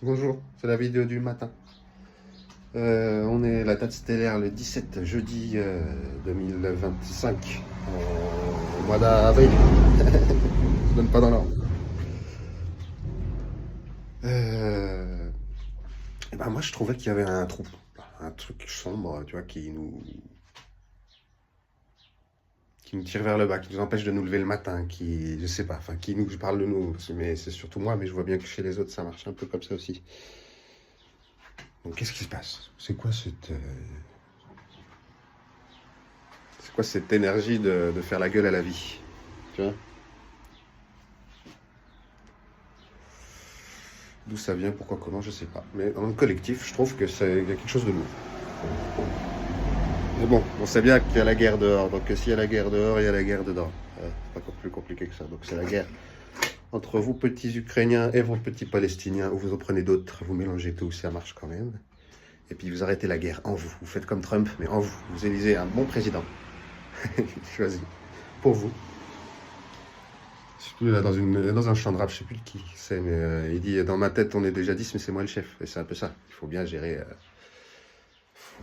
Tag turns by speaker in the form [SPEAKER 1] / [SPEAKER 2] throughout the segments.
[SPEAKER 1] Bonjour, c'est la vidéo du matin. On est la date stellaire le 17 jeudi 2025, au mois d'avril. Je donne pas dans l'ordre. Et ben moi je trouvais qu'il y avait un trou, un truc sombre, tu vois, qui nous tire vers le bas, qui nous empêche de nous lever le matin, qui, je sais pas, enfin, qui nous, je parle de nous, mais c'est surtout moi, mais je vois bien que chez les autres ça marche un peu comme ça aussi. Donc qu'est-ce qui se passe? C'est quoi cette énergie de faire la gueule à la vie? Tu vois? D'où ça vient, pourquoi, comment, je sais pas. Mais dans le collectif, je trouve que il y a quelque chose de nouveau. Mais bon, on sait bien qu'il y a la guerre dehors, donc s'il y a la guerre dehors, il y a la guerre dedans. C'est pas plus compliqué que ça. Donc c'est la guerre entre vous petits Ukrainiens et vos petits Palestiniens, ou vous en prenez d'autres, vous mélangez tout, ça marche quand même. Et puis vous arrêtez la guerre en vous. Vous faites comme Trump, mais en vous. Vous élisez un bon président. Choisi. Pour vous. Je sais plus, là, dans un champ de rap, je sais plus de qui c'est, mais il dit dans ma tête on est déjà 10, mais c'est moi le chef. Et c'est un peu ça. Il faut bien gérer.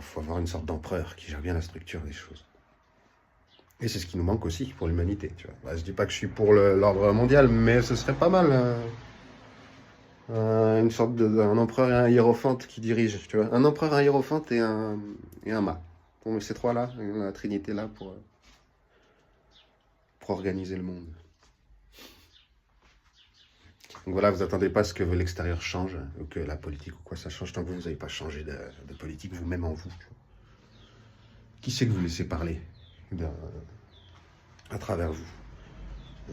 [SPEAKER 1] Faut avoir une sorte d'empereur qui gère bien la structure des choses. Et c'est ce qui nous manque aussi pour l'humanité. Tu vois. Bah, je dis pas que je suis pour l'ordre mondial, mais ce serait pas mal. Une sorte d'un empereur et un hiérophante qui dirige. Tu vois. Un empereur, un hiérophante et un mât. Bon, ces trois-là, la trinité là pour organiser le monde. Donc voilà, vous attendez pas à ce que l'extérieur change, ou que la politique ou quoi ça change, tant que vous n'avez pas changé de politique vous-même en vous. Qui c'est que vous laissez parler à travers vous?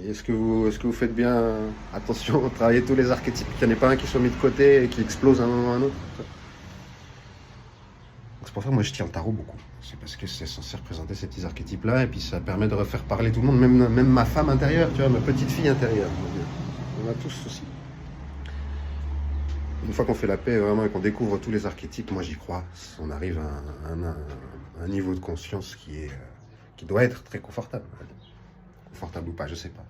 [SPEAKER 1] Est-ce que vous faites bien attention, travailler tous les archétypes, qu'il n'y en ait pas un qui soit mis de côté et qui explose à un moment ou à un autre? C'est pour ça que moi je tire le tarot beaucoup. C'est parce que c'est censé représenter ces petits archétypes-là, et puis ça permet de refaire parler tout le monde, même ma femme intérieure, tu vois, ma petite fille intérieure. On a tous aussi. Une fois qu'on fait la paix vraiment et qu'on découvre tous les archétypes, moi j'y crois, on arrive à un niveau de conscience qui doit être très confortable. Confortable ou pas, je sais pas.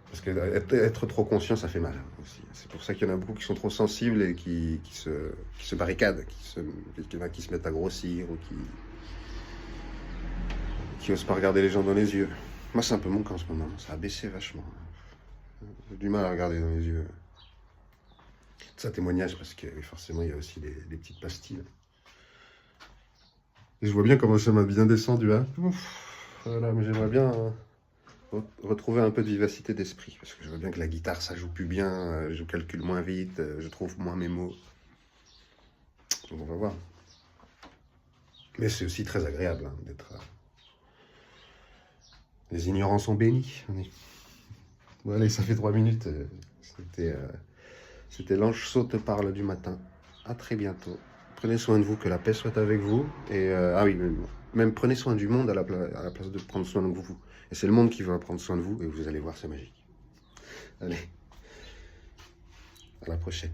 [SPEAKER 1] Parce que être trop conscient, ça fait mal aussi. C'est pour ça qu'il y en a beaucoup qui sont trop sensibles et qui se barricadent, qu'il y en a qui se mettent à grossir ou qui osent pas regarder les gens dans les yeux. Moi c'est un peu mon cas en ce moment, ça a baissé vachement. J'ai du mal à regarder dans les yeux. C'est un témoignage parce que forcément il y a aussi des petites pastilles. Et je vois bien comment ça m'a bien descendu. Hein. Voilà, mais j'aimerais bien retrouver un peu de vivacité d'esprit. Parce que je vois bien que la guitare ça joue plus bien, je calcule moins vite, je trouve moins mes mots. Donc on va voir. Mais c'est aussi très agréable hein, d'être... Les ignorants sont bénis. Bon allez, ça fait 3 minutes. C'était l'Ange Saute parle du matin. À très bientôt. Prenez soin de vous, que la paix soit avec vous. Et ah oui, même prenez soin du monde à la place de prendre soin de vous. Et c'est le monde qui va prendre soin de vous, et vous allez voir, c'est magique. Allez, à la prochaine.